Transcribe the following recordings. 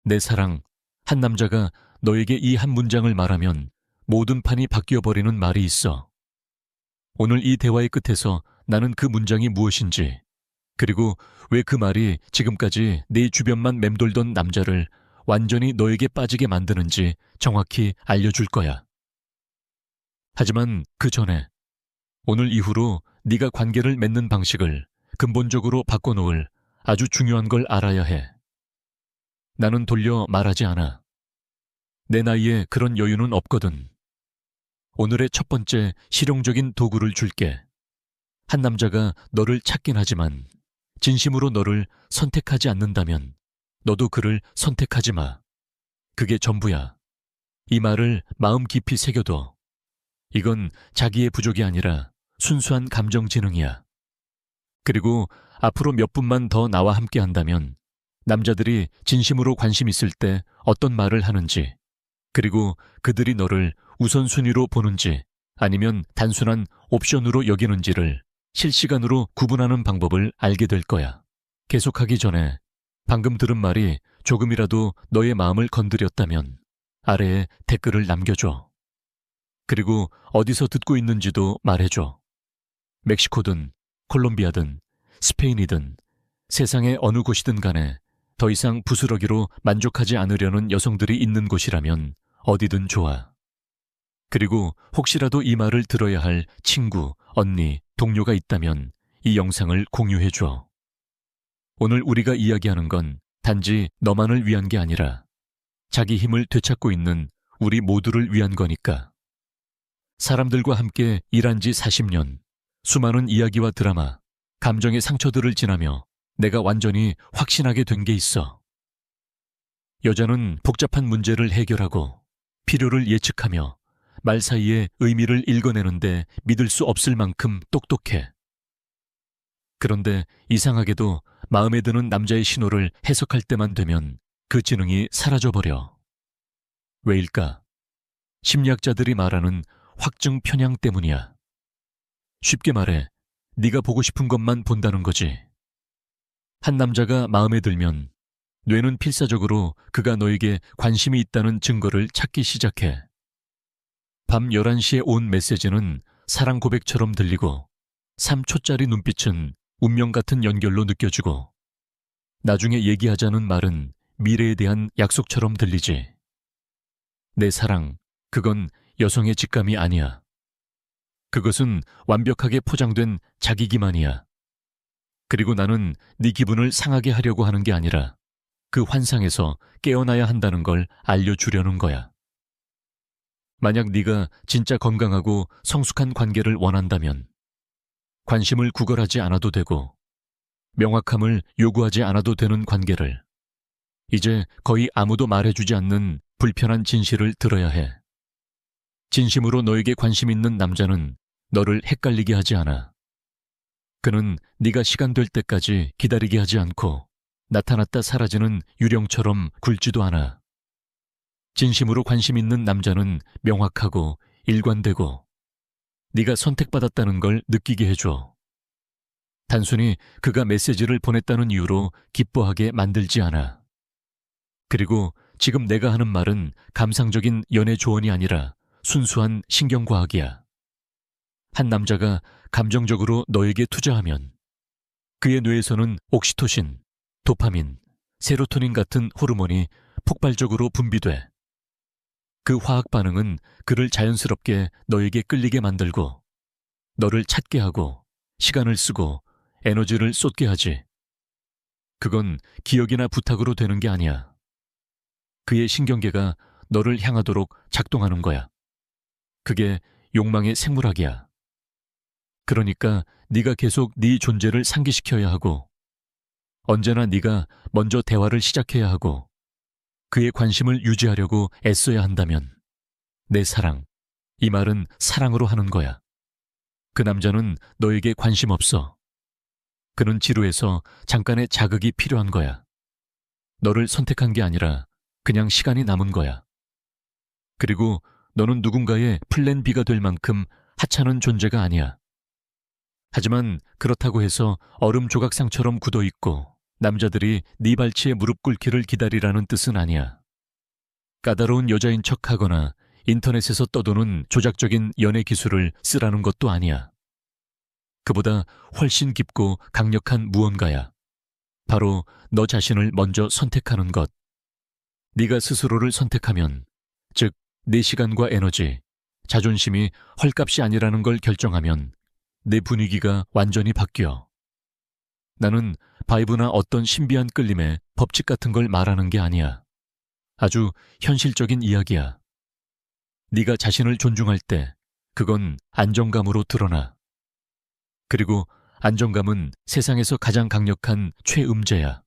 내 사랑, 한 남자가 너에게 이 한 문장을 말하면 모든 판이 바뀌어버리는 말이 있어. 오늘 이 대화의 끝에서 나는 그 문장이 무엇인지, 그리고 왜 그 말이 지금까지 네 주변만 맴돌던 남자를 완전히 너에게 빠지게 만드는지 정확히 알려줄 거야. 하지만 그 전에 오늘 이후로 네가 관계를 맺는 방식을 근본적으로 바꿔놓을 아주 중요한 걸 알아야 해. 나는 돌려 말하지 않아. 내 나이에 그런 여유는 없거든. 오늘의 첫 번째 실용적인 도구를 줄게. 한 남자가 너를 찾긴 하지만 진심으로 너를 선택하지 않는다면 너도 그를 선택하지 마. 그게 전부야. 이 말을 마음 깊이 새겨둬. 이건 자기의 부족이 아니라 순수한 감정 지능이야. 그리고 앞으로 몇 분만 더 나와 함께 한다면 남자들이 진심으로 관심 있을 때 어떤 말을 하는지, 그리고 그들이 너를 우선순위로 보는지 아니면 단순한 옵션으로 여기는지를 실시간으로 구분하는 방법을 알게 될 거야. 계속하기 전에 방금 들은 말이 조금이라도 너의 마음을 건드렸다면 아래에 댓글을 남겨줘. 그리고 어디서 듣고 있는지도 말해줘. 멕시코든 콜롬비아든 스페인이든 세상의 어느 곳이든 간에 더 이상 부스러기로 만족하지 않으려는 여성들이 있는 곳이라면 어디든 좋아. 그리고 혹시라도 이 말을 들어야 할 친구, 언니, 동료가 있다면 이 영상을 공유해줘. 오늘 우리가 이야기하는 건 단지 너만을 위한 게 아니라 자기 힘을 되찾고 있는 우리 모두를 위한 거니까. 사람들과 함께 일한 지 40년, 수많은 이야기와 드라마, 감정의 상처들을 지나며 내가 완전히 확신하게 된 게 있어. 여자는 복잡한 문제를 해결하고 필요를 예측하며 말 사이에 의미를 읽어내는데 믿을 수 없을 만큼 똑똑해. 그런데 이상하게도 마음에 드는 남자의 신호를 해석할 때만 되면 그 지능이 사라져버려. 왜일까? 심리학자들이 말하는 확증 편향 때문이야. 쉽게 말해, 네가 보고 싶은 것만 본다는 거지. 한 남자가 마음에 들면 뇌는 필사적으로 그가 너에게 관심이 있다는 증거를 찾기 시작해. 밤 11시에 온 메시지는 사랑 고백처럼 들리고 3초짜리 눈빛은 운명 같은 연결로 느껴지고 나중에 얘기하자는 말은 미래에 대한 약속처럼 들리지. 내 사랑, 그건 여성의 직감이 아니야. 그것은 완벽하게 포장된 자기 기만이야. 그리고 나는 네 기분을 상하게 하려고 하는 게 아니라 그 환상에서 깨어나야 한다는 걸 알려주려는 거야. 만약 네가 진짜 건강하고 성숙한 관계를 원한다면 관심을 구걸하지 않아도 되고 명확함을 요구하지 않아도 되는 관계를, 이제 거의 아무도 말해주지 않는 불편한 진실을 들어야 해. 진심으로 너에게 관심 있는 남자는 너를 헷갈리게 하지 않아. 그는 네가 시간 될 때까지 기다리게 하지 않고 나타났다 사라지는 유령처럼 굴지도 않아. 진심으로 관심 있는 남자는 명확하고 일관되고 네가 선택받았다는 걸 느끼게 해줘. 단순히 그가 메시지를 보냈다는 이유로 기뻐하게 만들지 않아. 그리고 지금 내가 하는 말은 감상적인 연애 조언이 아니라 순수한 신경과학이야. 한 남자가 감정적으로 너에게 투자하면 그의 뇌에서는 옥시토신, 도파민, 세로토닌 같은 호르몬이 폭발적으로 분비돼. 그 화학 반응은 그를 자연스럽게 너에게 끌리게 만들고 너를 찾게 하고 시간을 쓰고 에너지를 쏟게 하지. 그건 기억이나 부탁으로 되는 게 아니야. 그의 신경계가 너를 향하도록 작동하는 거야. 그게 욕망의 생물학이야. 그러니까 네가 계속 네 존재를 상기시켜야 하고 언제나 네가 먼저 대화를 시작해야 하고 그의 관심을 유지하려고 애써야 한다면 내 사랑, 이 말은 사랑으로 하는 거야. 그 남자는 너에게 관심 없어. 그는 지루해서 잠깐의 자극이 필요한 거야. 너를 선택한 게 아니라 그냥 시간이 남은 거야. 그리고 너는 누군가의 플랜 B가 될 만큼 하찮은 존재가 아니야. 하지만 그렇다고 해서 얼음 조각상처럼 굳어있고 남자들이 네 발치에 무릎 꿇기를 기다리라는 뜻은 아니야. 까다로운 여자인 척하거나 인터넷에서 떠도는 조작적인 연애 기술을 쓰라는 것도 아니야. 그보다 훨씬 깊고 강력한 무언가야. 바로 너 자신을 먼저 선택하는 것. 네가 스스로를 선택하면, 즉 내 시간과 에너지, 자존심이 헐값이 아니라는 걸 결정하면 내 분위기가 완전히 바뀌어. 나는 바이브나 어떤 신비한 끌림의 법칙 같은 걸 말하는 게 아니야. 아주 현실적인 이야기야. 네가 자신을 존중할 때 그건 안정감으로 드러나. 그리고 안정감은 세상에서 가장 강력한 최음제야.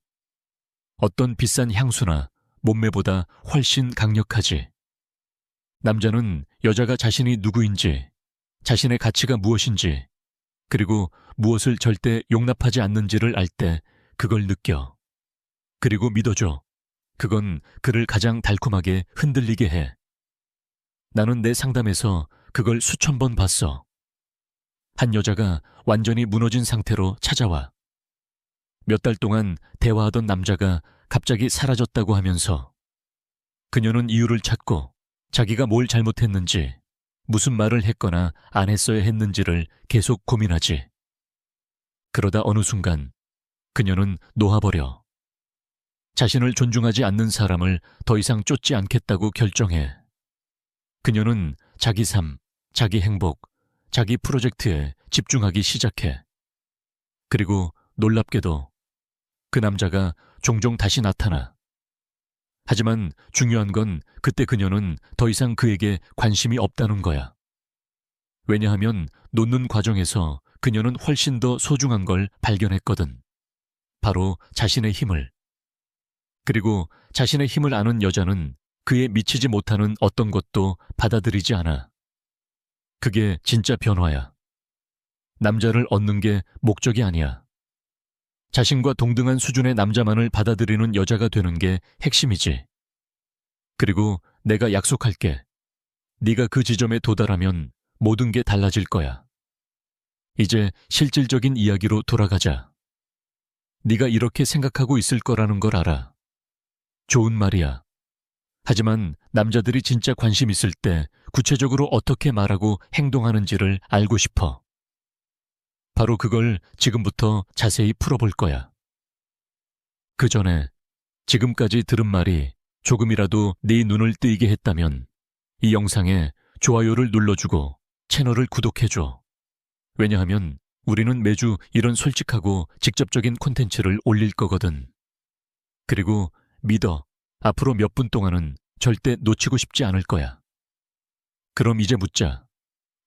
어떤 비싼 향수나 몸매보다 훨씬 강력하지. 남자는 여자가 자신이 누구인지, 자신의 가치가 무엇인지, 그리고 무엇을 절대 용납하지 않는지를 알 때 그걸 느껴. 그리고 믿어줘. 그건 그를 가장 달콤하게 흔들리게 해. 나는 내 상담에서 그걸 수천 번 봤어. 한 여자가 완전히 무너진 상태로 찾아와. 몇 달 동안 대화하던 남자가 갑자기 사라졌다고 하면서 그녀는 이유를 찾고 자기가 뭘 잘못했는지, 무슨 말을 했거나 안 했어야 했는지를 계속 고민하지. 그러다 어느 순간 그녀는 놓아버려. 자신을 존중하지 않는 사람을 더 이상 쫓지 않겠다고 결정해. 그녀는 자기 삶, 자기 행복, 자기 프로젝트에 집중하기 시작해. 그리고 놀랍게도 그 남자가 종종 다시 나타나. 하지만 중요한 건 그때 그녀는 더 이상 그에게 관심이 없다는 거야. 왜냐하면 놓는 과정에서 그녀는 훨씬 더 소중한 걸 발견했거든. 바로 자신의 힘을. 그리고 자신의 힘을 아는 여자는 그에 미치지 못하는 어떤 것도 받아들이지 않아. 그게 진짜 변화야. 남자를 얻는 게 목적이 아니야. 자신과 동등한 수준의 남자만을 받아들이는 여자가 되는 게 핵심이지. 그리고 내가 약속할게. 네가 그 지점에 도달하면 모든 게 달라질 거야. 이제 실질적인 이야기로 돌아가자. 네가 이렇게 생각하고 있을 거라는 걸 알아. 좋은 말이야. 하지만 남자들이 진짜 관심 있을 때 구체적으로 어떻게 말하고 행동하는지를 알고 싶어. 바로 그걸 지금부터 자세히 풀어볼 거야. 그 전에 지금까지 들은 말이 조금이라도 네 눈을 뜨이게 했다면 이 영상에 좋아요를 눌러주고 채널을 구독해줘. 왜냐하면 우리는 매주 이런 솔직하고 직접적인 콘텐츠를 올릴 거거든. 그리고 믿어. 앞으로 몇 분 동안은 절대 놓치고 싶지 않을 거야. 그럼 이제 묻자.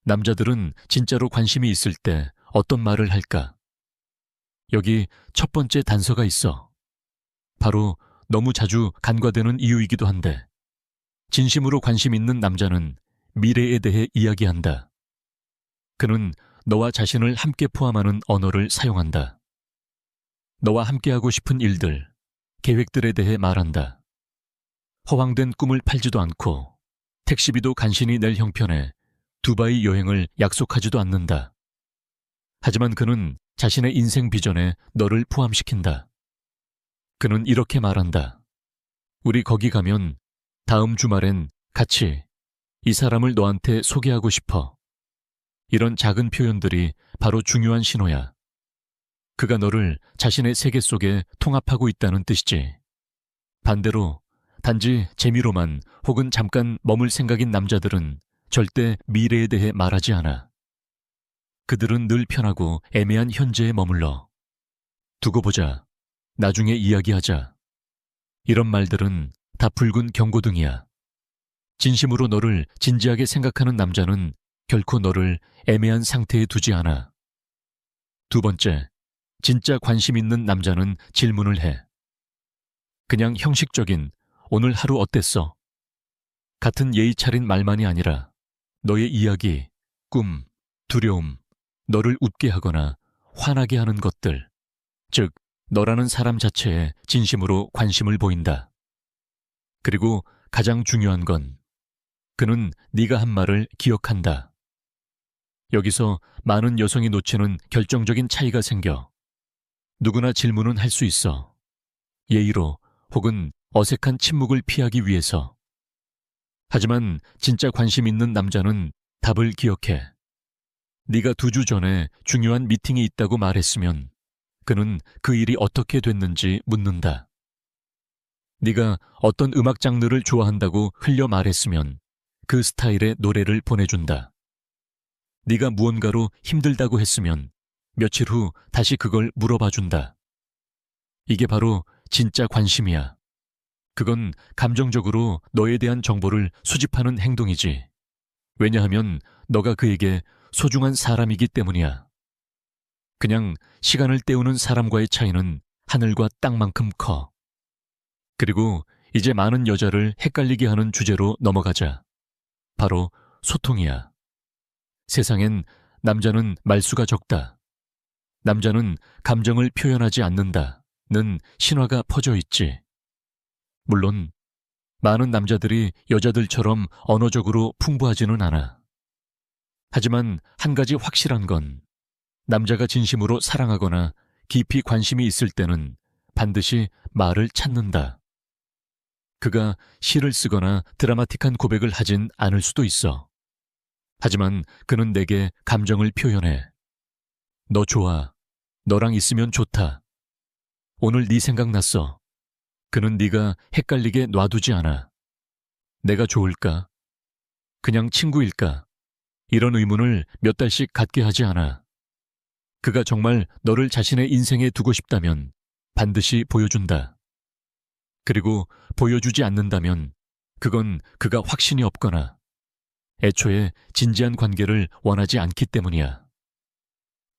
남자들은 진짜로 관심이 있을 때 어떤 말을 할까? 여기 첫 번째 단서가 있어. 바로 너무 자주 간과되는 이유이기도 한데, 진심으로 관심 있는 남자는 미래에 대해 이야기한다. 그는 너와 자신을 함께 포함하는 언어를 사용한다. 너와 함께하고 싶은 일들, 계획들에 대해 말한다. 허황된 꿈을 팔지도 않고 택시비도 간신히 낼 형편에 두바이 여행을 약속하지도 않는다. 하지만 그는 자신의 인생 비전에 너를 포함시킨다. 그는 이렇게 말한다. 우리 거기 가면 다음 주말엔 같이 이 사람을 너한테 소개하고 싶어. 이런 작은 표현들이 바로 중요한 신호야. 그가 너를 자신의 세계 속에 통합하고 있다는 뜻이지. 반대로 단지 재미로만 혹은 잠깐 머물 생각인 남자들은 절대 미래에 대해 말하지 않아. 그들은 늘 편하고 애매한 현재에 머물러. 두고 보자. 나중에 이야기하자. 이런 말들은 다 붉은 경고등이야. 진심으로 너를 진지하게 생각하는 남자는 결코 너를 애매한 상태에 두지 않아. 두 번째, 진짜 관심 있는 남자는 질문을 해. 그냥 형식적인 오늘 하루 어땠어? 같은 예의 차린 말만이 아니라 너의 이야기, 꿈, 두려움, 너를 웃게 하거나 화나게 하는 것들, 즉 너라는 사람 자체에 진심으로 관심을 보인다. 그리고 가장 중요한 건 그는 네가 한 말을 기억한다. 여기서 많은 여성이 놓치는 결정적인 차이가 생겨. 누구나 질문은 할 수 있어. 예의로 혹은 어색한 침묵을 피하기 위해서. 하지만 진짜 관심 있는 남자는 답을 기억해. 네가 2주 전에 중요한 미팅이 있다고 말했으면 그는 그 일이 어떻게 됐는지 묻는다. 네가 어떤 음악 장르를 좋아한다고 흘려 말했으면 그 스타일의 노래를 보내준다. 네가 무언가로 힘들다고 했으면 며칠 후 다시 그걸 물어봐준다. 이게 바로 진짜 관심이야. 그건 감정적으로 너에 대한 정보를 수집하는 행동이지. 왜냐하면 너가 그에게 소중한 사람이기 때문이야. 그냥 시간을 때우는 사람과의 차이는 하늘과 땅만큼 커. 그리고 이제 많은 여자를 헷갈리게 하는 주제로 넘어가자. 바로 소통이야. 세상엔 남자는 말수가 적다. 남자는 감정을 표현하지 않는다는 신화가 퍼져 있지. 물론 많은 남자들이 여자들처럼 언어적으로 풍부하지는 않아. 하지만 한 가지 확실한 건 남자가 진심으로 사랑하거나 깊이 관심이 있을 때는 반드시 말을 찾는다. 그가 시를 쓰거나 드라마틱한 고백을 하진 않을 수도 있어. 하지만 그는 내게 감정을 표현해. 너 좋아. 너랑 있으면 좋다. 오늘 네 생각났어. 그는 네가 헷갈리게 놔두지 않아. 내가 좋을까? 그냥 친구일까? 이런 의문을 몇 달씩 갖게 하지 않아. 그가 정말 너를 자신의 인생에 두고 싶다면 반드시 보여준다. 그리고 보여주지 않는다면 그건 그가 확신이 없거나 애초에 진지한 관계를 원하지 않기 때문이야.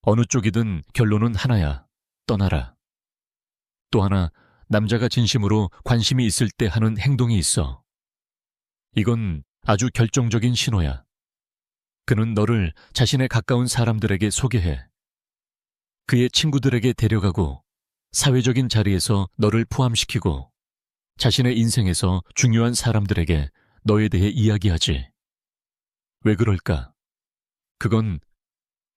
어느 쪽이든 결론은 하나야. 떠나라. 또 하나, 남자가 진심으로 관심이 있을 때 하는 행동이 있어. 이건 아주 결정적인 신호야. 그는 너를 자신의 가까운 사람들에게 소개해. 그의 친구들에게 데려가고 사회적인 자리에서 너를 포함시키고 자신의 인생에서 중요한 사람들에게 너에 대해 이야기하지. 왜 그럴까? 그건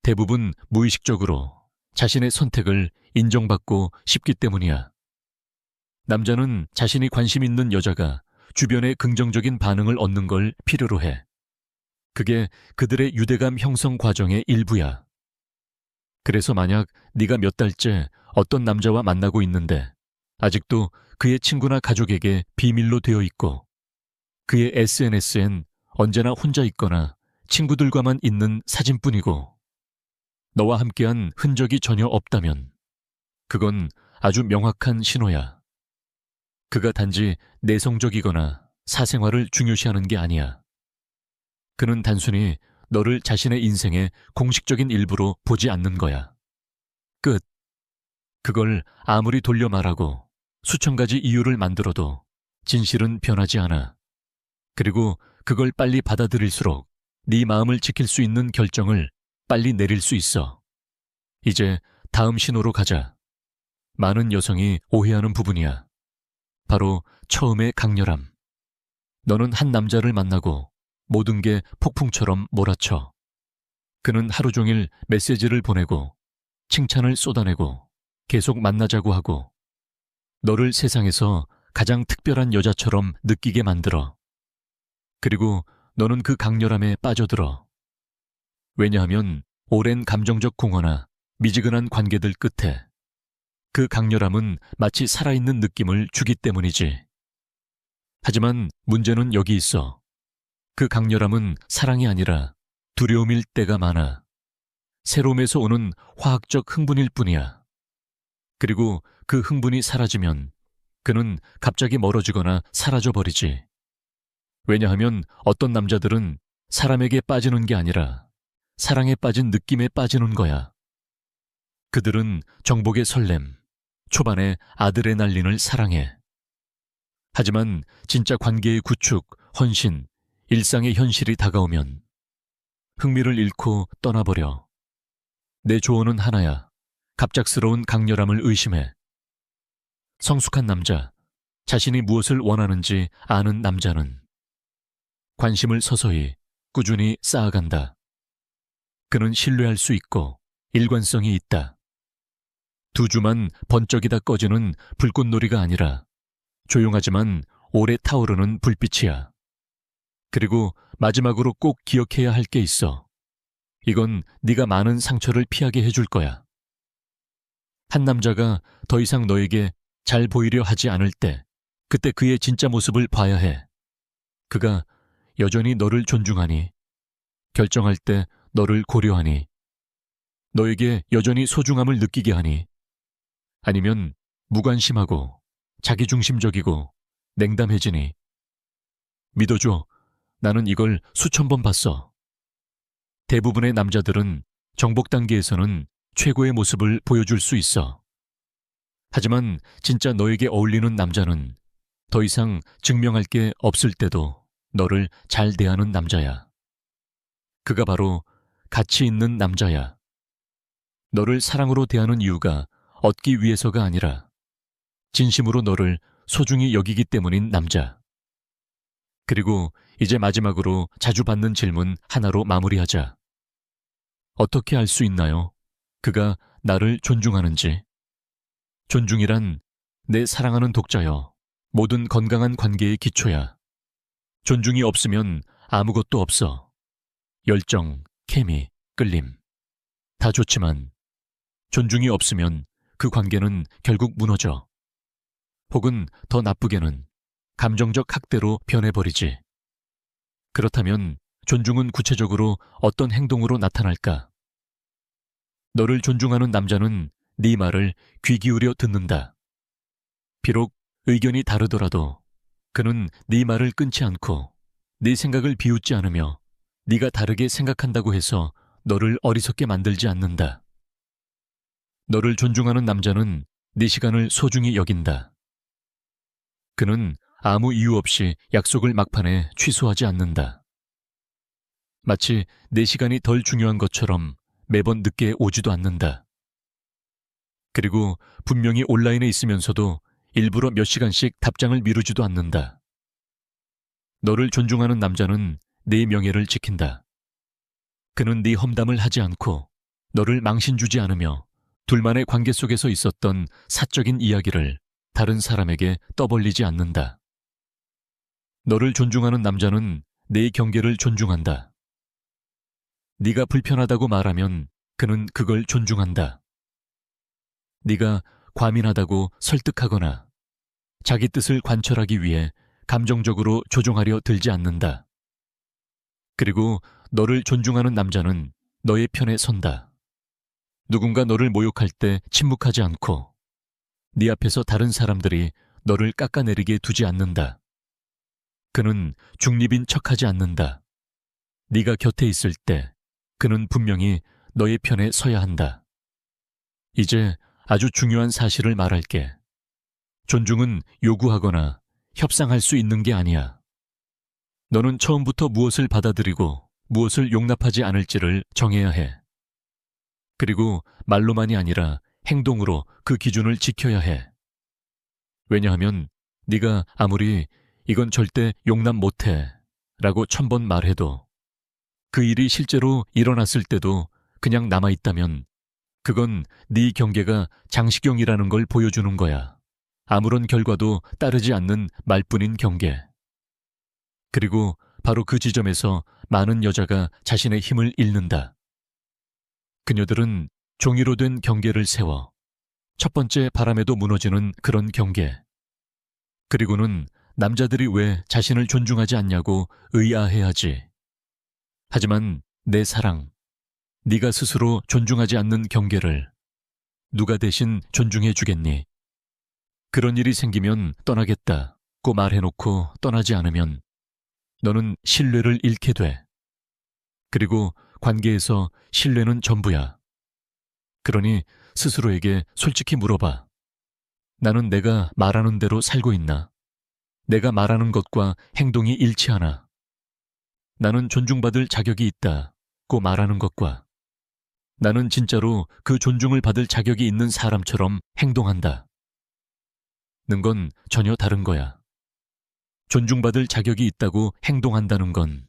대부분 무의식적으로 자신의 선택을 인정받고 싶기 때문이야. 남자는 자신이 관심 있는 여자가 주변의 긍정적인 반응을 얻는 걸 필요로 해. 그게 그들의 유대감 형성 과정의 일부야. 그래서 만약 네가 몇 달째 어떤 남자와 만나고 있는데 아직도 그의 친구나 가족에게 비밀로 되어 있고 그의 SNS엔 언제나 혼자 있거나 친구들과만 있는 사진뿐이고 너와 함께한 흔적이 전혀 없다면 그건 아주 명확한 신호야. 그가 단지 내성적이거나 사생활을 중요시하는 게 아니야. 그는 단순히 너를 자신의 인생의 공식적인 일부로 보지 않는 거야. 끝. 그걸 아무리 돌려 말하고 수천 가지 이유를 만들어도 진실은 변하지 않아. 그리고 그걸 빨리 받아들일수록 네 마음을 지킬 수 있는 결정을 빨리 내릴 수 있어. 이제 다음 신호로 가자. 많은 여성이 오해하는 부분이야. 바로 처음의 강렬함. 너는 한 남자를 만나고 모든 게 폭풍처럼 몰아쳐. 그는 하루 종일 메시지를 보내고 칭찬을 쏟아내고 계속 만나자고 하고 너를 세상에서 가장 특별한 여자처럼 느끼게 만들어. 그리고 너는 그 강렬함에 빠져들어. 왜냐하면 오랜 감정적 공허나 미지근한 관계들 끝에 그 강렬함은 마치 살아있는 느낌을 주기 때문이지. 하지만 문제는 여기 있어. 그 강렬함은 사랑이 아니라 두려움일 때가 많아. 새로움에서 오는 화학적 흥분일 뿐이야. 그리고 그 흥분이 사라지면 그는 갑자기 멀어지거나 사라져버리지. 왜냐하면 어떤 남자들은 사람에게 빠지는 게 아니라 사랑에 빠진 느낌에 빠지는 거야. 그들은 정복의 설렘, 초반에 아드레날린을 사랑해. 하지만 진짜 관계의 구축, 헌신, 일상의 현실이 다가오면 흥미를 잃고 떠나버려. 내 조언은 하나야. 갑작스러운 강렬함을 의심해. 성숙한 남자, 자신이 무엇을 원하는지 아는 남자는 관심을 서서히, 꾸준히 쌓아간다. 그는 신뢰할 수 있고 일관성이 있다. 두 주만 번쩍이다 꺼지는 불꽃놀이가 아니라 조용하지만 오래 타오르는 불빛이야. 그리고 마지막으로 꼭 기억해야 할 게 있어. 이건 네가 많은 상처를 피하게 해줄 거야. 한 남자가 더 이상 너에게 잘 보이려 하지 않을 때, 그때 그의 진짜 모습을 봐야 해. 그가 여전히 너를 존중하니, 결정할 때 너를 고려하니, 너에게 여전히 소중함을 느끼게 하니, 아니면 무관심하고 자기중심적이고 냉담해지니. 믿어줘. 나는 이걸 수천 번 봤어. 대부분의 남자들은 정복 단계에서는 최고의 모습을 보여줄 수 있어. 하지만 진짜 너에게 어울리는 남자는 더 이상 증명할 게 없을 때도 너를 잘 대하는 남자야. 그가 바로 가치 있는 남자야. 너를 사랑으로 대하는 이유가 얻기 위해서가 아니라 진심으로 너를 소중히 여기기 때문인 남자. 그리고 이제 마지막으로 자주 받는 질문 하나로 마무리하자. 어떻게 알 수 있나요? 그가 나를 존중하는지. 존중이란 내 사랑하는 독자여, 모든 건강한 관계의 기초야. 존중이 없으면 아무것도 없어. 열정, 케미, 끌림. 다 좋지만 존중이 없으면 그 관계는 결국 무너져. 혹은 더 나쁘게는 감정적 학대로 변해버리지. 그렇다면 존중은 구체적으로 어떤 행동으로 나타날까? 너를 존중하는 남자는 네 말을 귀 기울여 듣는다. 비록 의견이 다르더라도 그는 네 말을 끊지 않고 네 생각을 비웃지 않으며 네가 다르게 생각한다고 해서 너를 어리석게 만들지 않는다. 너를 존중하는 남자는 네 시간을 소중히 여긴다. 그는 아무 이유 없이 약속을 막판에 취소하지 않는다. 마치 내 시간이 덜 중요한 것처럼 매번 늦게 오지도 않는다. 그리고 분명히 온라인에 있으면서도 일부러 몇 시간씩 답장을 미루지도 않는다. 너를 존중하는 남자는 네 명예를 지킨다. 그는 네 험담을 하지 않고 너를 망신 주지 않으며 둘만의 관계 속에서 있었던 사적인 이야기를 다른 사람에게 떠벌리지 않는다. 너를 존중하는 남자는 네 경계를 존중한다. 네가 불편하다고 말하면 그는 그걸 존중한다. 네가 과민하다고 설득하거나 자기 뜻을 관철하기 위해 감정적으로 조종하려 들지 않는다. 그리고 너를 존중하는 남자는 너의 편에 선다. 누군가 너를 모욕할 때 침묵하지 않고 네 앞에서 다른 사람들이 너를 깎아내리게 두지 않는다. 그는 중립인 척하지 않는다. 네가 곁에 있을 때 그는 분명히 너의 편에 서야 한다. 이제 아주 중요한 사실을 말할게. 존중은 요구하거나 협상할 수 있는 게 아니야. 너는 처음부터 무엇을 받아들이고 무엇을 용납하지 않을지를 정해야 해. 그리고 말로만이 아니라 행동으로 그 기준을 지켜야 해. 왜냐하면 네가 아무리 이건 절대 용납 못해 라고 1000번 말해도 그 일이 실제로 일어났을 때도 그냥 남아있다면 그건 네 경계가 장식용이라는 걸 보여주는 거야. 아무런 결과도 따르지 않는 말뿐인 경계. 그리고 바로 그 지점에서 많은 여자가 자신의 힘을 잃는다. 그녀들은 종이로 된 경계를 세워 첫 번째 바람에도 무너지는 그런 경계. 그리고는 남자들이 왜 자신을 존중하지 않냐고 의아해하지. 하지만 내 사랑, 네가 스스로 존중하지 않는 경계를 누가 대신 존중해 주겠니? 그런 일이 생기면 떠나겠다고 말해놓고 떠나지 않으면 너는 신뢰를 잃게 돼. 그리고 관계에서 신뢰는 전부야. 그러니 스스로에게 솔직히 물어봐. 나는 내가 말하는 대로 살고 있나? 내가 말하는 것과 행동이 일치하나? 나는 존중받을 자격이 있다고 말하는 것과 나는 진짜로 그 존중을 받을 자격이 있는 사람처럼 행동한다. 는 건 전혀 다른 거야. 존중받을 자격이 있다고 행동한다는 건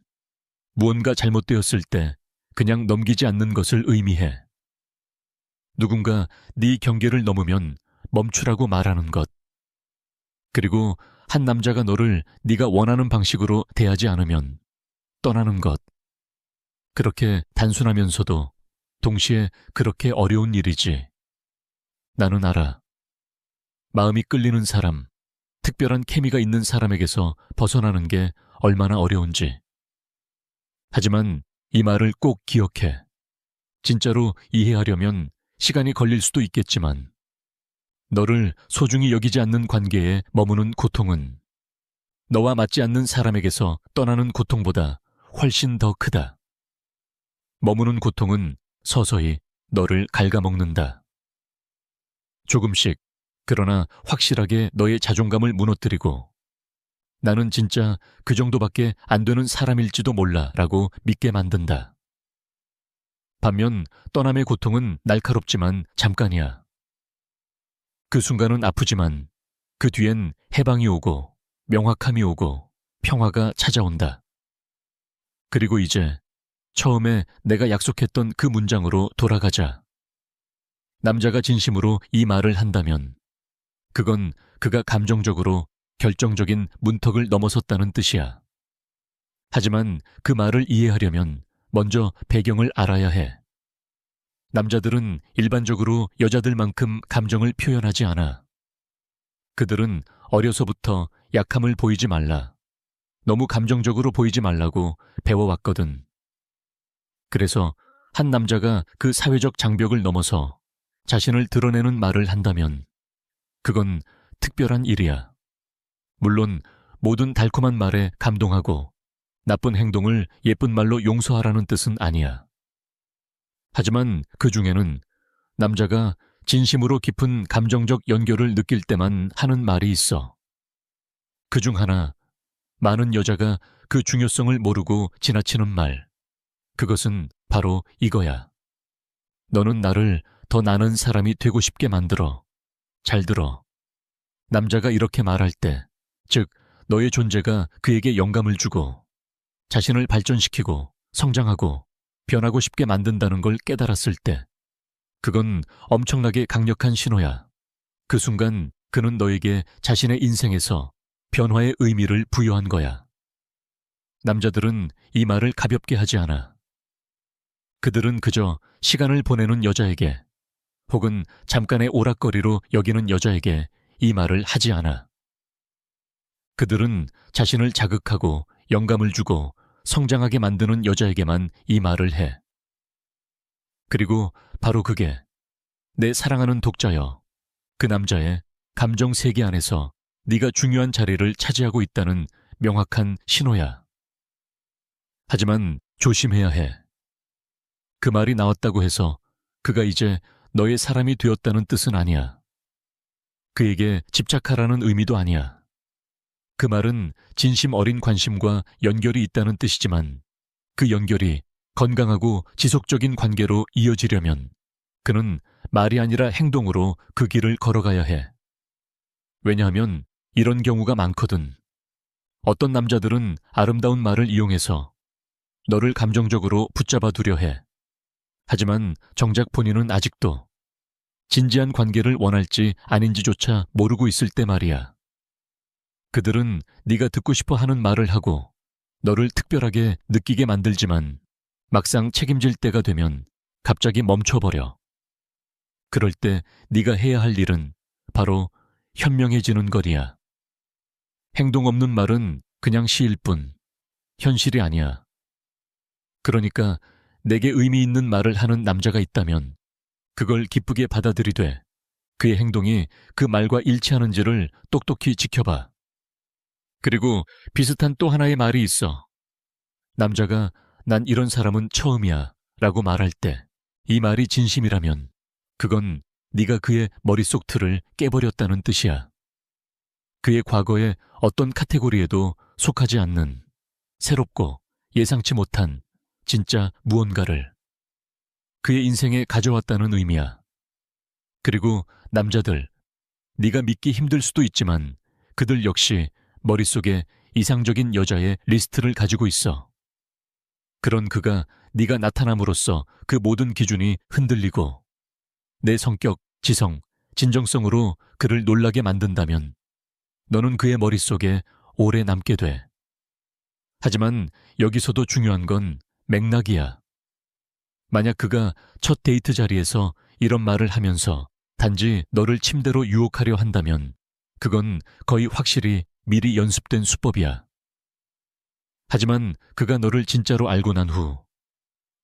무언가 잘못되었을 때 그냥 넘기지 않는 것을 의미해. 누군가 네 경계를 넘으면 멈추라고 말하는 것. 그리고 한 남자가 너를 네가 원하는 방식으로 대하지 않으면 떠나는 것. 그렇게 단순하면서도 동시에 그렇게 어려운 일이지. 나는 알아. 마음이 끌리는 사람, 특별한 케미가 있는 사람에게서 벗어나는 게 얼마나 어려운지. 하지만 이 말을 꼭 기억해. 진짜로 이해하려면 시간이 걸릴 수도 있겠지만 너를 소중히 여기지 않는 관계에 머무는 고통은 너와 맞지 않는 사람에게서 떠나는 고통보다 훨씬 더 크다. 머무는 고통은 서서히 너를 갉아먹는다. 조금씩, 그러나 확실하게 너의 자존감을 무너뜨리고 나는 진짜 그 정도밖에 안 되는 사람일지도 몰라 라고 믿게 만든다. 반면 떠남의 고통은 날카롭지만 잠깐이야. 그 순간은 아프지만 그 뒤엔 해방이 오고 명확함이 오고 평화가 찾아온다. 그리고 이제 처음에 내가 약속했던 그 문장으로 돌아가자. 남자가 진심으로 이 말을 한다면 그건 그가 감정적으로 결정적인 문턱을 넘어섰다는 뜻이야. 하지만 그 말을 이해하려면 먼저 배경을 알아야 해. 남자들은 일반적으로 여자들만큼 감정을 표현하지 않아. 그들은 어려서부터 약함을 보이지 말라, 너무 감정적으로 보이지 말라고 배워왔거든. 그래서 한 남자가 그 사회적 장벽을 넘어서 자신을 드러내는 말을 한다면 그건 특별한 일이야. 물론 모든 달콤한 말에 감동하고 나쁜 행동을 예쁜 말로 용서하라는 뜻은 아니야. 하지만 그 중에는 남자가 진심으로 깊은 감정적 연결을 느낄 때만 하는 말이 있어. 그 중 하나, 많은 여자가 그 중요성을 모르고 지나치는 말. 그것은 바로 이거야. 너는 나를 더 나은 사람이 되고 싶게 만들어. 잘 들어. 남자가 이렇게 말할 때, 즉 너의 존재가 그에게 영감을 주고 자신을 발전시키고 성장하고 변하고 싶게 만든다는 걸 깨달았을 때 그건 엄청나게 강력한 신호야. 그 순간 그는 너에게 자신의 인생에서 변화의 의미를 부여한 거야. 남자들은 이 말을 가볍게 하지 않아. 그들은 그저 시간을 보내는 여자에게 혹은 잠깐의 오락거리로 여기는 여자에게 이 말을 하지 않아. 그들은 자신을 자극하고 영감을 주고 성장하게 만드는 여자에게만 이 말을 해. 그리고 바로 그게 내 사랑하는 독자여, 그 남자의 감정 세계 안에서 네가 중요한 자리를 차지하고 있다는 명확한 신호야. 하지만 조심해야 해. 그 말이 나왔다고 해서 그가 이제 너의 사람이 되었다는 뜻은 아니야. 그에게 집착하라는 의미도 아니야. 그 말은 진심 어린 관심과 연결이 있다는 뜻이지만 그 연결이 건강하고 지속적인 관계로 이어지려면 그는 말이 아니라 행동으로 그 길을 걸어가야 해. 왜냐하면 이런 경우가 많거든. 어떤 남자들은 아름다운 말을 이용해서 너를 감정적으로 붙잡아 두려 해. 하지만 정작 본인은 아직도 진지한 관계를 원할지 아닌지조차 모르고 있을 때 말이야. 그들은 네가 듣고 싶어 하는 말을 하고 너를 특별하게 느끼게 만들지만 막상 책임질 때가 되면 갑자기 멈춰버려. 그럴 때 네가 해야 할 일은 바로 현명해지는 거리야. 행동 없는 말은 그냥 시일 뿐, 현실이 아니야. 그러니까 내게 의미 있는 말을 하는 남자가 있다면 그걸 기쁘게 받아들이되 그의 행동이 그 말과 일치하는지를 똑똑히 지켜봐. 그리고 비슷한 또 하나의 말이 있어. 남자가 난 이런 사람은 처음이야 라고 말할 때 이 말이 진심이라면 그건 네가 그의 머릿속 틀을 깨버렸다는 뜻이야. 그의 과거에 어떤 카테고리에도 속하지 않는 새롭고 예상치 못한 진짜 무언가를 그의 인생에 가져왔다는 의미야. 그리고 남자들, 네가 믿기 힘들 수도 있지만 그들 역시 머릿속에 이상적인 여자의 리스트를 가지고 있어. 그런 그가 네가 나타남으로써 그 모든 기준이 흔들리고 내 성격, 지성, 진정성으로 그를 놀라게 만든다면 너는 그의 머릿속에 오래 남게 돼. 하지만 여기서도 중요한 건 맥락이야. 만약 그가 첫 데이트 자리에서 이런 말을 하면서 단지 너를 침대로 유혹하려 한다면 그건 거의 확실히 미리 연습된 수법이야. 하지만 그가 너를 진짜로 알고 난 후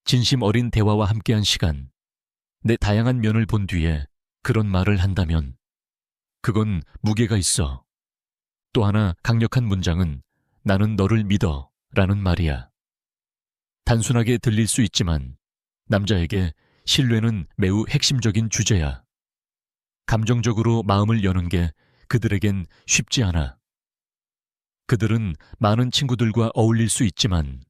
진심 어린 대화와 함께한 시간, 내 다양한 면을 본 뒤에 그런 말을 한다면 그건 무게가 있어. 또 하나 강력한 문장은 나는 너를 믿어 라는 말이야. 단순하게 들릴 수 있지만 남자에게 신뢰는 매우 핵심적인 주제야. 감정적으로 마음을 여는 게 그들에겐 쉽지 않아. 그들은 많은 친구들과 어울릴 수 있지만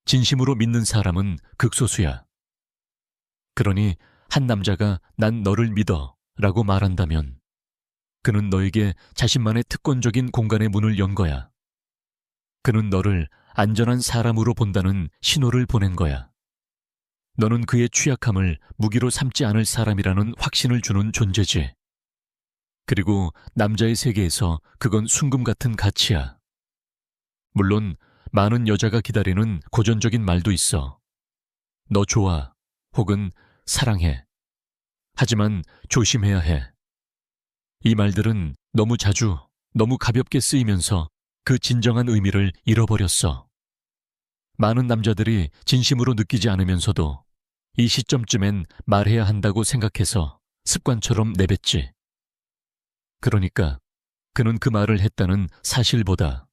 진심으로 믿는 사람은 극소수야. 그러니 한 남자가 난 너를 믿어 라고 말한다면 그는 너에게 자신만의 특권적인 공간의 문을 연 거야. 그는 너를 안전한 사람으로 본다는 신호를 보낸 거야. 너는 그의 취약함을 무기로 삼지 않을 사람이라는 확신을 주는 존재지. 그리고 남자의 세계에서 그건 순금 같은 가치야. 물론 많은 여자가 기다리는 고전적인 말도 있어. 너 좋아 혹은 사랑해. 하지만 조심해야 해. 이 말들은 너무 자주, 너무 가볍게 쓰이면서 그 진정한 의미를 잃어버렸어. 많은 남자들이 진심으로 느끼지 않으면서도 이 시점쯤엔 말해야 한다고 생각해서 습관처럼 내뱉지. 그러니까 그는 그 말을 했다는 사실보다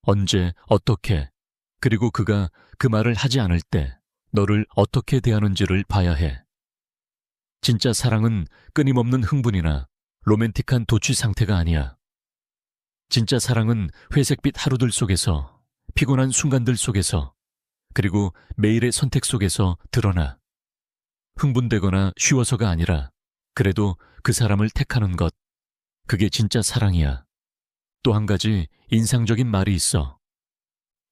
언제, 어떻게, 그리고 그가 그 말을 하지 않을 때 너를 어떻게 대하는지를 봐야 해. 진짜 사랑은 끊임없는 흥분이나 로맨틱한 도취 상태가 아니야. 진짜 사랑은 회색빛 하루들 속에서, 피곤한 순간들 속에서, 그리고 매일의 선택 속에서 드러나. 흥분되거나 쉬워서가 아니라 그래도 그 사람을 택하는 것, 그게 진짜 사랑이야. 또 한 가지 인상적인 말이 있어.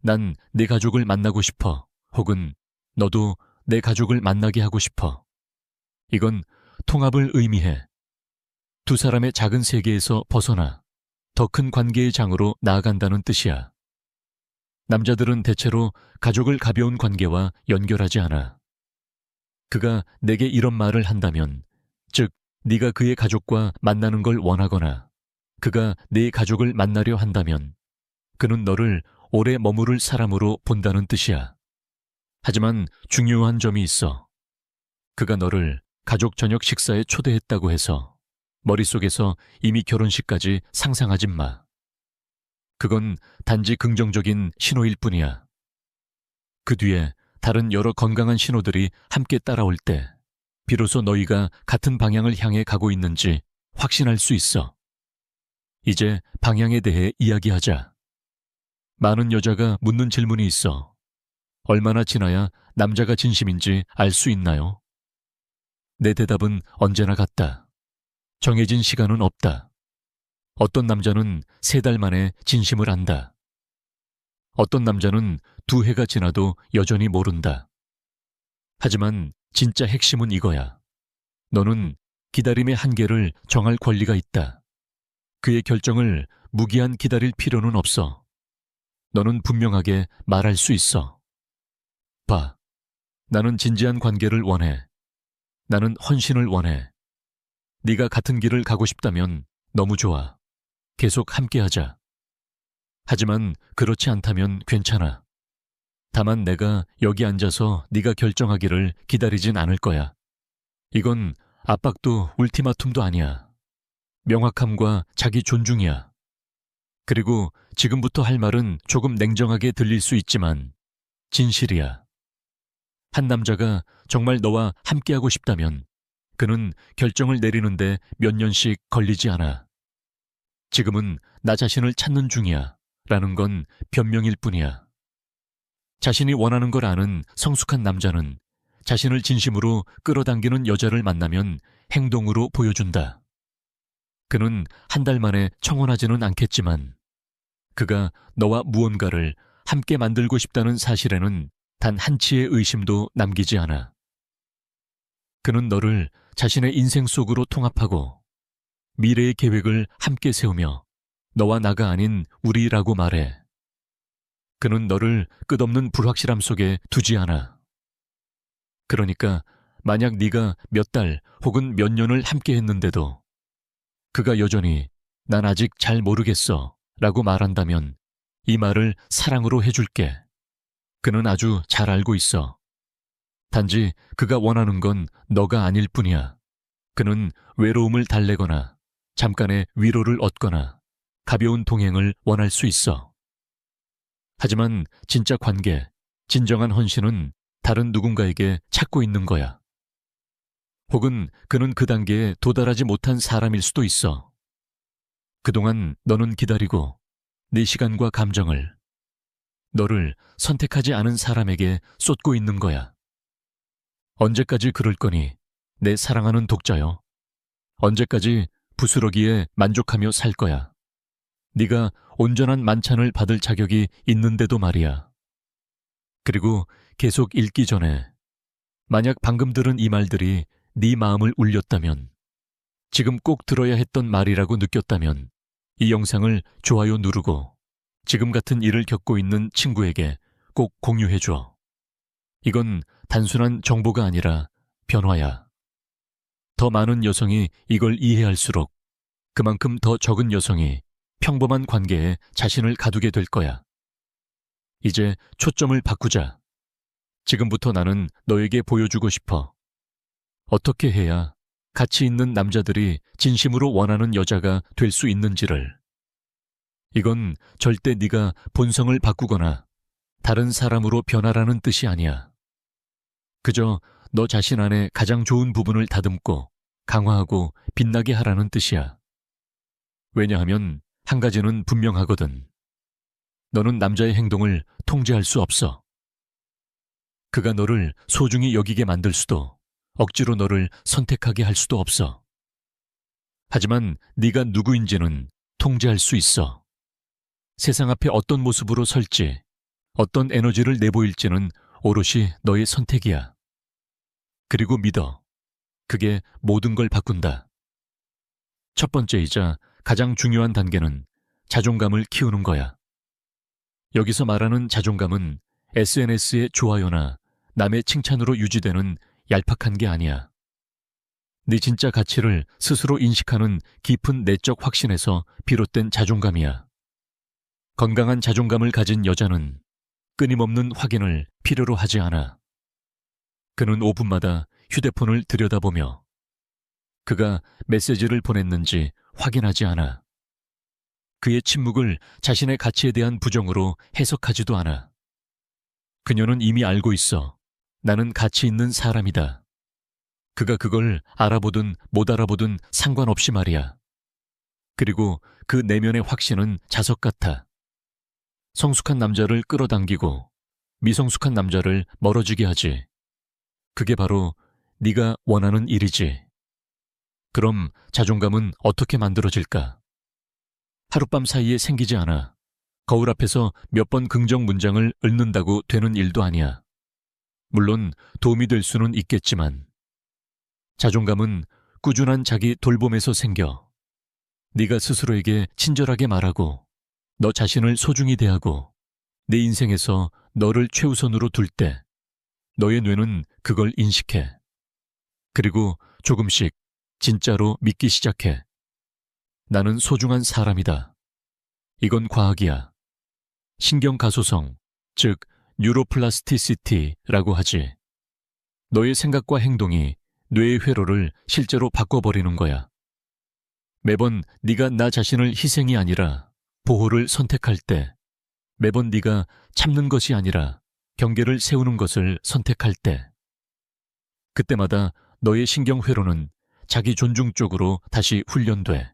난 내 가족을 만나고 싶어. 혹은 너도 내 가족을 만나게 하고 싶어. 이건 통합을 의미해. 두 사람의 작은 세계에서 벗어나 더 큰 관계의 장으로 나아간다는 뜻이야. 남자들은 대체로 가족을 가벼운 관계와 연결하지 않아. 그가 내게 이런 말을 한다면, 즉 네가 그의 가족과 만나는 걸 원하거나 그가 네 가족을 만나려 한다면 그는 너를 오래 머무를 사람으로 본다는 뜻이야. 하지만 중요한 점이 있어. 그가 너를 가족 저녁 식사에 초대했다고 해서 머릿속에서 이미 결혼식까지 상상하지 마. 그건 단지 긍정적인 신호일 뿐이야. 그 뒤에 다른 여러 건강한 신호들이 함께 따라올 때 비로소 너희가 같은 방향을 향해 가고 있는지 확신할 수 있어. 이제 방향에 대해 이야기하자. 많은 여자가 묻는 질문이 있어. 얼마나 지나야 남자가 진심인지 알 수 있나요? 내 대답은 언제나 같다. 정해진 시간은 없다. 어떤 남자는 3달 만에 진심을 안다. 어떤 남자는 2해가 지나도 여전히 모른다. 하지만 진짜 핵심은 이거야. 너는 기다림의 한계를 정할 권리가 있다. 그의 결정을 무기한 기다릴 필요는 없어. 너는 분명하게 말할 수 있어. 봐, 나는 진지한 관계를 원해. 나는 헌신을 원해. 네가 같은 길을 가고 싶다면 너무 좋아. 계속 함께하자. 하지만 그렇지 않다면 괜찮아. 다만 내가 여기 앉아서 네가 결정하기를 기다리진 않을 거야. 이건 압박도 울티마툼도 아니야. 명확함과 자기 존중이야. 그리고 지금부터 할 말은 조금 냉정하게 들릴 수 있지만 진실이야. 한 남자가 정말 너와 함께하고 싶다면 그는 결정을 내리는데 몇 년씩 걸리지 않아. 지금은 나 자신을 찾는 중이야 라는 건 변명일 뿐이야. 자신이 원하는 걸 아는 성숙한 남자는 자신을 진심으로 끌어당기는 여자를 만나면 행동으로 보여준다. 그는 한 달 만에 청혼하지는 않겠지만 그가 너와 무언가를 함께 만들고 싶다는 사실에는 단 한치의 의심도 남기지 않아. 그는 너를 자신의 인생 속으로 통합하고 미래의 계획을 함께 세우며 너와 나가 아닌 우리라고 말해. 그는 너를 끝없는 불확실함 속에 두지 않아. 그러니까 만약 네가 몇 달 혹은 몇 년을 함께 했는데도 그가 여전히 난 아직 잘 모르겠어 라고 말한다면 이 말을 사랑으로 해줄게. 그는 아주 잘 알고 있어. 단지 그가 원하는 건 너가 아닐 뿐이야. 그는 외로움을 달래거나 잠깐의 위로를 얻거나 가벼운 동행을 원할 수 있어. 하지만 진짜 관계, 진정한 헌신은 다른 누군가에게 찾고 있는 거야. 혹은 그는 그 단계에 도달하지 못한 사람일 수도 있어. 그동안 너는 기다리고 네 시간과 감정을 너를 선택하지 않은 사람에게 쏟고 있는 거야. 언제까지 그럴 거니, 내 사랑하는 독자여? 언제까지 부스러기에 만족하며 살 거야? 네가 온전한 만찬을 받을 자격이 있는데도 말이야. 그리고 계속 읽기 전에 만약 방금 들은 이 말들이 네 마음을 울렸다면, 지금 꼭 들어야 했던 말이라고 느꼈다면 이 영상을 좋아요 누르고 지금 같은 일을 겪고 있는 친구에게 꼭 공유해줘. 이건 단순한 정보가 아니라 변화야. 더 많은 여성이 이걸 이해할수록 그만큼 더 적은 여성이 평범한 관계에 자신을 가두게 될 거야. 이제 초점을 바꾸자. 지금부터 나는 너에게 보여주고 싶어. 어떻게 해야 가치 있는 남자들이 진심으로 원하는 여자가 될 수 있는지를. 이건 절대 네가 본성을 바꾸거나 다른 사람으로 변하라는 뜻이 아니야. 그저 너 자신 안에 가장 좋은 부분을 다듬고 강화하고 빛나게 하라는 뜻이야. 왜냐하면 한 가지는 분명하거든. 너는 남자의 행동을 통제할 수 없어. 그가 너를 소중히 여기게 만들 수도, 억지로 너를 선택하게 할 수도 없어. 하지만 네가 누구인지는 통제할 수 있어. 세상 앞에 어떤 모습으로 설지, 어떤 에너지를 내보일지는 오롯이 너의 선택이야. 그리고 믿어. 그게 모든 걸 바꾼다. 첫 번째이자 가장 중요한 단계는 자존감을 키우는 거야. 여기서 말하는 자존감은 SNS의 좋아요나 남의 칭찬으로 유지되는 얄팍한 게 아니야. 네 진짜 가치를 스스로 인식하는 깊은 내적 확신에서 비롯된 자존감이야. 건강한 자존감을 가진 여자는 끊임없는 확인을 필요로 하지 않아. 그는 5분마다 휴대폰을 들여다보며 그가 메시지를 보냈는지 확인하지 않아. 그의 침묵을 자신의 가치에 대한 부정으로 해석하지도 않아. 그녀는 이미 알고 있어. 나는 가치 있는 사람이다. 그가 그걸 알아보든 못 알아보든 상관없이 말이야. 그리고 그 내면의 확신은 자석 같아. 성숙한 남자를 끌어당기고 미성숙한 남자를 멀어지게 하지. 그게 바로 네가 원하는 일이지. 그럼 자존감은 어떻게 만들어질까? 하룻밤 사이에 생기지 않아. 거울 앞에서 몇 번 긍정 문장을 읊는다고 되는 일도 아니야. 물론 도움이 될 수는 있겠지만 자존감은 꾸준한 자기 돌봄에서 생겨. 네가 스스로에게 친절하게 말하고 너 자신을 소중히 대하고 내 인생에서 너를 최우선으로 둘 때 너의 뇌는 그걸 인식해. 그리고 조금씩 진짜로 믿기 시작해. 나는 소중한 사람이다. 이건 과학이야. 신경가소성, 즉 뉴로플라스티시티라고 하지. 너의 생각과 행동이 뇌의 회로를 실제로 바꿔버리는 거야. 매번 네가 나 자신을 희생이 아니라 보호를 선택할 때, 매번 네가 참는 것이 아니라 경계를 세우는 것을 선택할 때, 그때마다 너의 신경회로는 자기 존중 쪽으로 다시 훈련돼.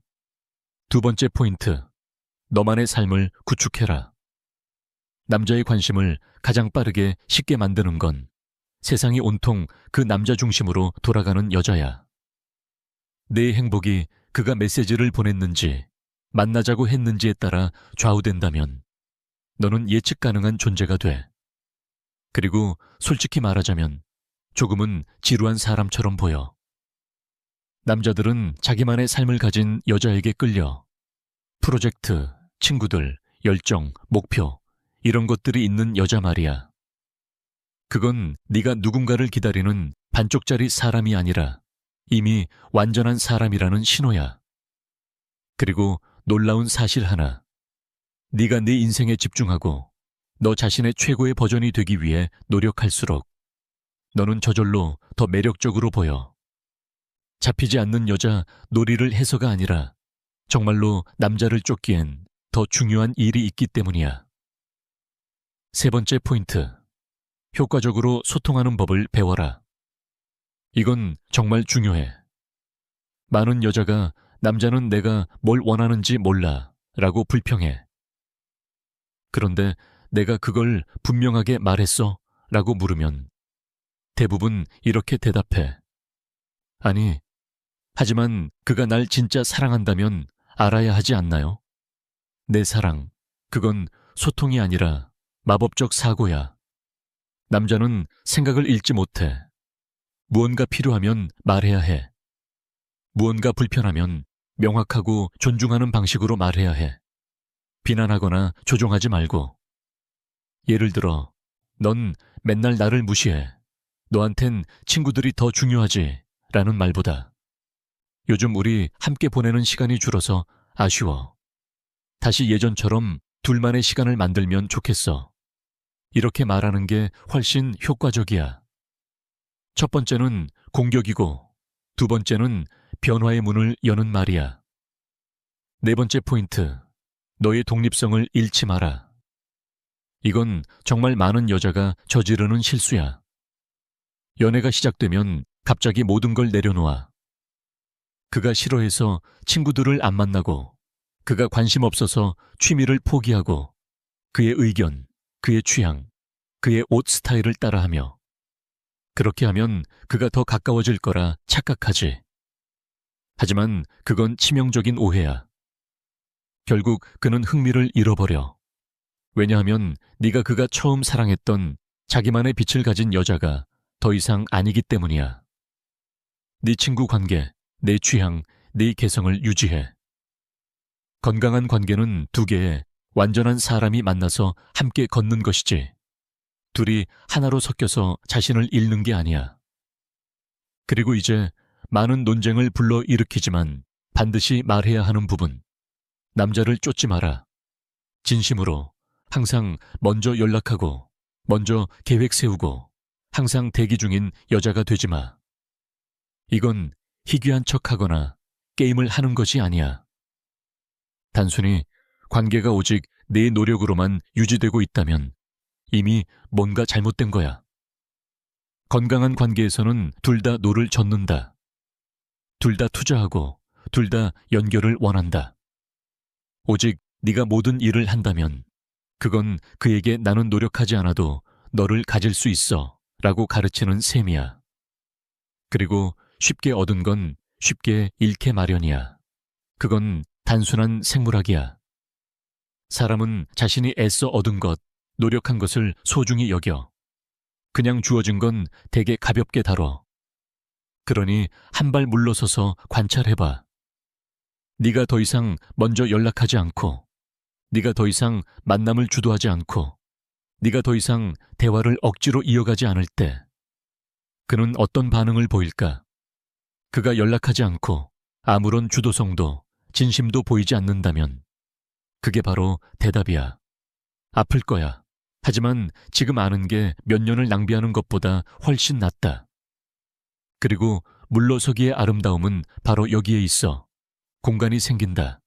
두 번째 포인트, 너만의 삶을 구축해라. 남자의 관심을 가장 빠르게 쉽게 만드는 건 세상이 온통 그 남자 중심으로 돌아가는 여자야. 내 행복이 그가 메시지를 보냈는지 만나자고 했는지에 따라 좌우된다면 너는 예측 가능한 존재가 돼. 그리고 솔직히 말하자면 조금은 지루한 사람처럼 보여. 남자들은 자기만의 삶을 가진 여자에게 끌려 프로젝트, 친구들, 열정, 목표 이런 것들이 있는 여자 말이야. 그건 네가 누군가를 기다리는 반쪽짜리 사람이 아니라 이미 완전한 사람이라는 신호야. 그리고 놀라운 사실 하나. 네가 네 인생에 집중하고 너 자신의 최고의 버전이 되기 위해 노력할수록 너는 저절로 더 매력적으로 보여. 잡히지 않는 여자 놀이를 해서가 아니라 정말로 남자를 쫓기엔 더 중요한 일이 있기 때문이야. 세 번째 포인트. 효과적으로 소통하는 법을 배워라. 이건 정말 중요해. 많은 여자가 남자는 내가 뭘 원하는지 몰라 라고 불평해. 그런데 내가 그걸 분명하게 말했어 라고 물으면 대부분 이렇게 대답해. 아니, 하지만 그가 날 진짜 사랑한다면 알아야 하지 않나요? 내 사랑, 그건 소통이 아니라 마법적 사고야. 남자는 생각을 읽지 못해. 무언가 필요하면 말해야 해. 무언가 불편하면 명확하고 존중하는 방식으로 말해야 해. 비난하거나 조종하지 말고. 예를 들어, 넌 맨날 나를 무시해. 너한텐 친구들이 더 중요하지. 라는 말보다. 요즘 우리 함께 보내는 시간이 줄어서 아쉬워. 다시 예전처럼 둘만의 시간을 만들면 좋겠어. 이렇게 말하는 게 훨씬 효과적이야. 첫 번째는 공격이고 두 번째는 변화의 문을 여는 말이야. 네 번째 포인트. 너의 독립성을 잃지 마라. 이건 정말 많은 여자가 저지르는 실수야. 연애가 시작되면 갑자기 모든 걸 내려놓아. 그가 싫어해서 친구들을 안 만나고 그가 관심 없어서 취미를 포기하고 그의 의견, 그의 취향, 그의 옷 스타일을 따라하며 그렇게 하면 그가 더 가까워질 거라 착각하지. 하지만 그건 치명적인 오해야. 결국 그는 흥미를 잃어버려. 왜냐하면 네가 그가 처음 사랑했던 자기만의 빛을 가진 여자가 더 이상 아니기 때문이야. 네 친구 관계, 내 취향, 네 개성을 유지해. 건강한 관계는 두 개의 완전한 사람이 만나서 함께 걷는 것이지. 둘이 하나로 섞여서 자신을 잃는 게 아니야. 그리고 이제 많은 논쟁을 불러일으키지만 반드시 말해야 하는 부분. 남자를 쫓지 마라. 진심으로 항상 먼저 연락하고 먼저 계획 세우고 항상 대기 중인 여자가 되지 마. 이건 희귀한 척하거나 게임을 하는 것이 아니야. 단순히 관계가 오직 내 노력으로만 유지되고 있다면 이미 뭔가 잘못된 거야. 건강한 관계에서는 둘 다 노를 젓는다. 둘 다 투자하고 둘 다 연결을 원한다. 오직 네가 모든 일을 한다면 그건 그에게 나는 노력하지 않아도 너를 가질 수 있어 라고 가르치는 셈이야. 그리고 쉽게 얻은 건 쉽게 잃게 마련이야. 그건 단순한 생물학이야. 사람은 자신이 애써 얻은 것, 노력한 것을 소중히 여겨. 그냥 주어진 건 되게 가볍게 다뤄. 그러니 한 발 물러서서 관찰해봐. 네가 더 이상 먼저 연락하지 않고 네가 더 이상 만남을 주도하지 않고 네가 더 이상 대화를 억지로 이어가지 않을 때 그는 어떤 반응을 보일까? 그가 연락하지 않고 아무런 주도성도 진심도 보이지 않는다면 그게 바로 대답이야. 아플 거야. 하지만 지금 아는 게 몇 년을 낭비하는 것보다 훨씬 낫다. 그리고 물러서기의 아름다움은 바로 여기에 있어. 공간이 생긴다.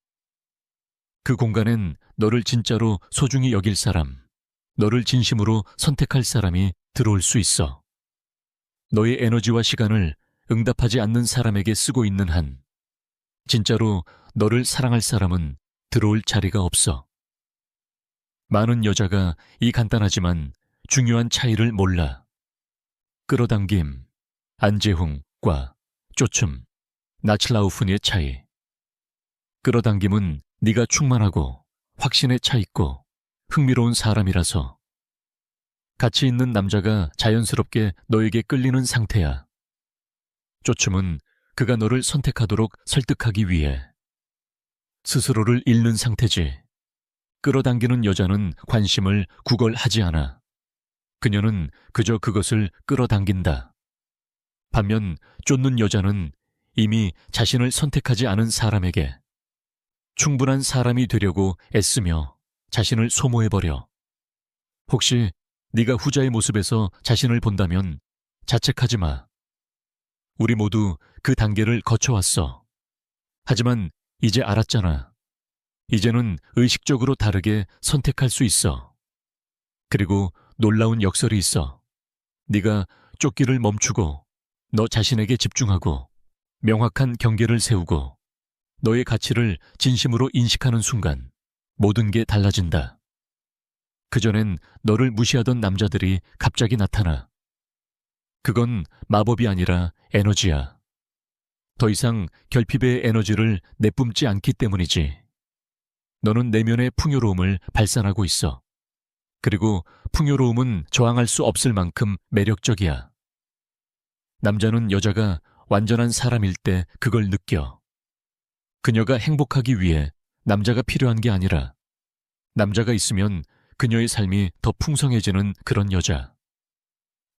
그 공간엔 너를 진짜로 소중히 여길 사람, 너를 진심으로 선택할 사람이 들어올 수 있어. 너의 에너지와 시간을 응답하지 않는 사람에게 쓰고 있는 한, 진짜로 너를 사랑할 사람은 들어올 자리가 없어. 많은 여자가 이 간단하지만 중요한 차이를 몰라. 끌어당김, 안재홍과 쫓음, 나츠라우프니의 차이. 끌어당김은 네가 충만하고 확신에 차 있고 흥미로운 사람이라서 가치 있는 남자가 자연스럽게 너에게 끌리는 상태야. 쫓음은 그가 너를 선택하도록 설득하기 위해. 스스로를 잃는 상태지. 끌어당기는 여자는 관심을 구걸하지 않아. 그녀는 그저 그것을 끌어당긴다. 반면 쫓는 여자는 이미 자신을 선택하지 않은 사람에게 충분한 사람이 되려고 애쓰며 자신을 소모해버려. 혹시 네가 후자의 모습에서 자신을 본다면 자책하지 마. 우리 모두 그 단계를 거쳐왔어. 하지만 이제 알았잖아. 이제는 의식적으로 다르게 선택할 수 있어. 그리고 놀라운 역설이 있어. 네가 쫓기를 멈추고 너 자신에게 집중하고 명확한 경계를 세우고 너의 가치를 진심으로 인식하는 순간 모든 게 달라진다. 그전엔 너를 무시하던 남자들이 갑자기 나타나. 그건 마법이 아니라 에너지야. 더 이상 결핍의 에너지를 내뿜지 않기 때문이지. 너는 내면의 풍요로움을 발산하고 있어. 그리고 풍요로움은 저항할 수 없을 만큼 매력적이야. 남자는 여자가 완전한 사람일 때 그걸 느껴. 그녀가 행복하기 위해 남자가 필요한 게 아니라 남자가 있으면 그녀의 삶이 더 풍성해지는 그런 여자.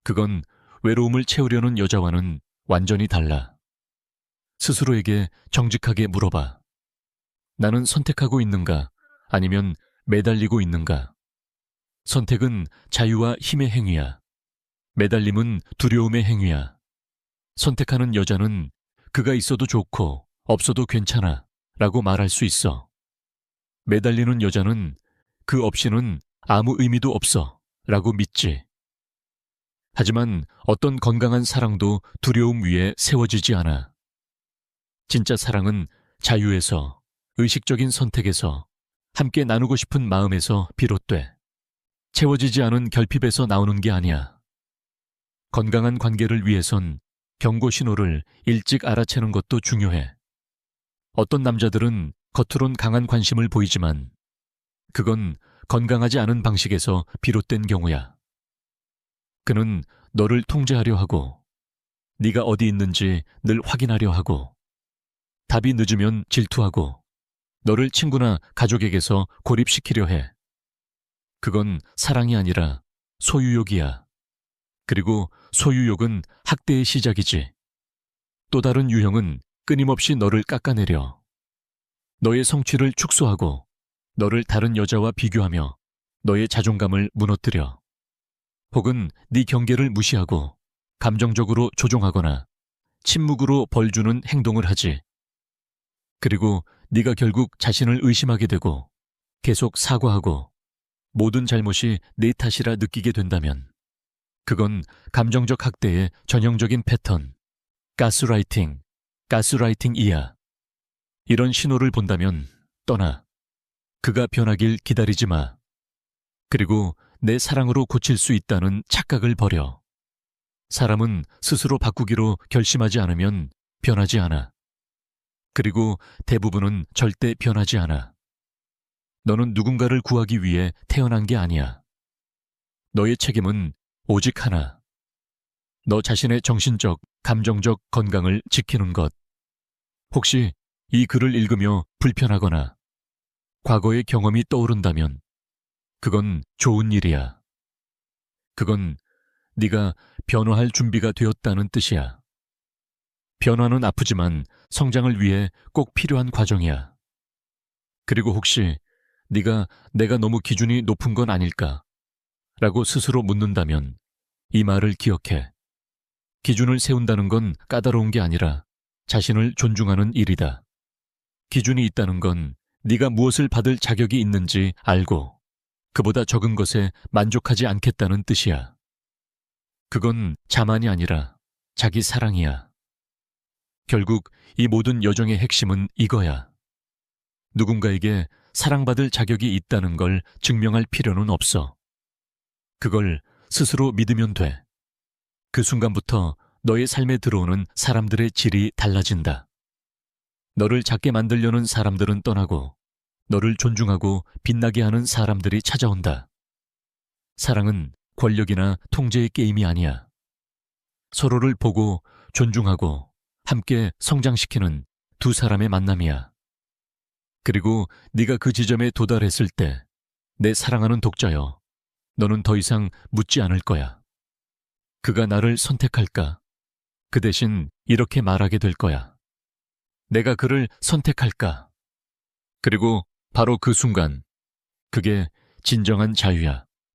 그건 외로움을 채우려는 여자와는 완전히 달라. 스스로에게 정직하게 물어봐. 나는 선택하고 있는가? 아니면 매달리고 있는가? 선택은 자유와 힘의 행위야. 매달림은 두려움의 행위야. 선택하는 여자는 그가 있어도 좋고 없어도 괜찮아 라고 말할 수 있어. 매달리는 여자는 그 없이는 아무 의미도 없어 라고 믿지. 하지만 어떤 건강한 사랑도 두려움 위에 세워지지 않아. 진짜 사랑은 자유에서, 의식적인 선택에서, 함께 나누고 싶은 마음에서 비롯돼. 채워지지 않은 결핍에서 나오는 게 아니야. 건강한 관계를 위해선 경고 신호를 일찍 알아채는 것도 중요해. 어떤 남자들은 겉으론 강한 관심을 보이지만 그건 건강하지 않은 방식에서 비롯된 경우야. 그는 너를 통제하려 하고 네가 어디 있는지 늘 확인하려 하고 답이 늦으면 질투하고 너를 친구나 가족에게서 고립시키려 해. 그건 사랑이 아니라 소유욕이야. 그리고 소유욕은 학대의 시작이지. 또 다른 유형은 끊임없이 너를 깎아내려. 너의 성취를 축소하고 너를 다른 여자와 비교하며 너의 자존감을 무너뜨려. 혹은 네 경계를 무시하고 감정적으로 조종하거나 침묵으로 벌 주는 행동을 하지. 그리고 네가 결국 자신을 의심하게 되고 계속 사과하고 모든 잘못이 내 탓이라 느끼게 된다면 그건 감정적 학대의 전형적인 패턴, 가스라이팅이야. 이런 신호를 본다면 떠나. 그가 변하길 기다리지 마. 그리고 내 사랑으로 고칠 수 있다는 착각을 버려. 사람은 스스로 바꾸기로 결심하지 않으면 변하지 않아. 그리고 대부분은 절대 변하지 않아. 너는 누군가를 구하기 위해 태어난 게 아니야. 너의 책임은 오직 하나. 너 자신의 정신적, 감정적 건강을 지키는 것. 혹시 이 글을 읽으며 불편하거나 과거의 경험이 떠오른다면 그건 좋은 일이야. 그건 네가 변화할 준비가 되었다는 뜻이야. 변화는 아프지만 성장을 위해 꼭 필요한 과정이야. 그리고 혹시 네가 내가 너무 기준이 높은 건 아닐까? 라고 스스로 묻는다면 이 말을 기억해. 기준을 세운다는 건 까다로운 게 아니라 자신을 존중하는 일이다. 기준이 있다는 건 네가 무엇을 받을 자격이 있는지 알고 그보다 적은 것에 만족하지 않겠다는 뜻이야. 그건 자만이 아니라 자기 사랑이야. 결국 이 모든 여정의 핵심은 이거야. 누군가에게 사랑받을 자격이 있다는 걸 증명할 필요는 없어. 그걸 스스로 믿으면 돼. 그 순간부터 너의 삶에 들어오는 사람들의 질이 달라진다. 너를 작게 만들려는 사람들은 떠나고 너를 존중하고 빛나게 하는 사람들이 찾아온다. 사랑은 권력이나 통제의 게임이 아니야. 서로를 보고 존중하고 함께 성장시키는 두 사람의 만남이야. 그리고 네가 그 지점에 도달했을 때 내 사랑하는 독자여, 너는 더 이상 묻지 않을 거야. 그가 나를 선택할까? 그 대신 이렇게 말하게 될 거야. 내가 그를 선택할까? 그리고 바로 그 순간, 그게 진정한 자유야.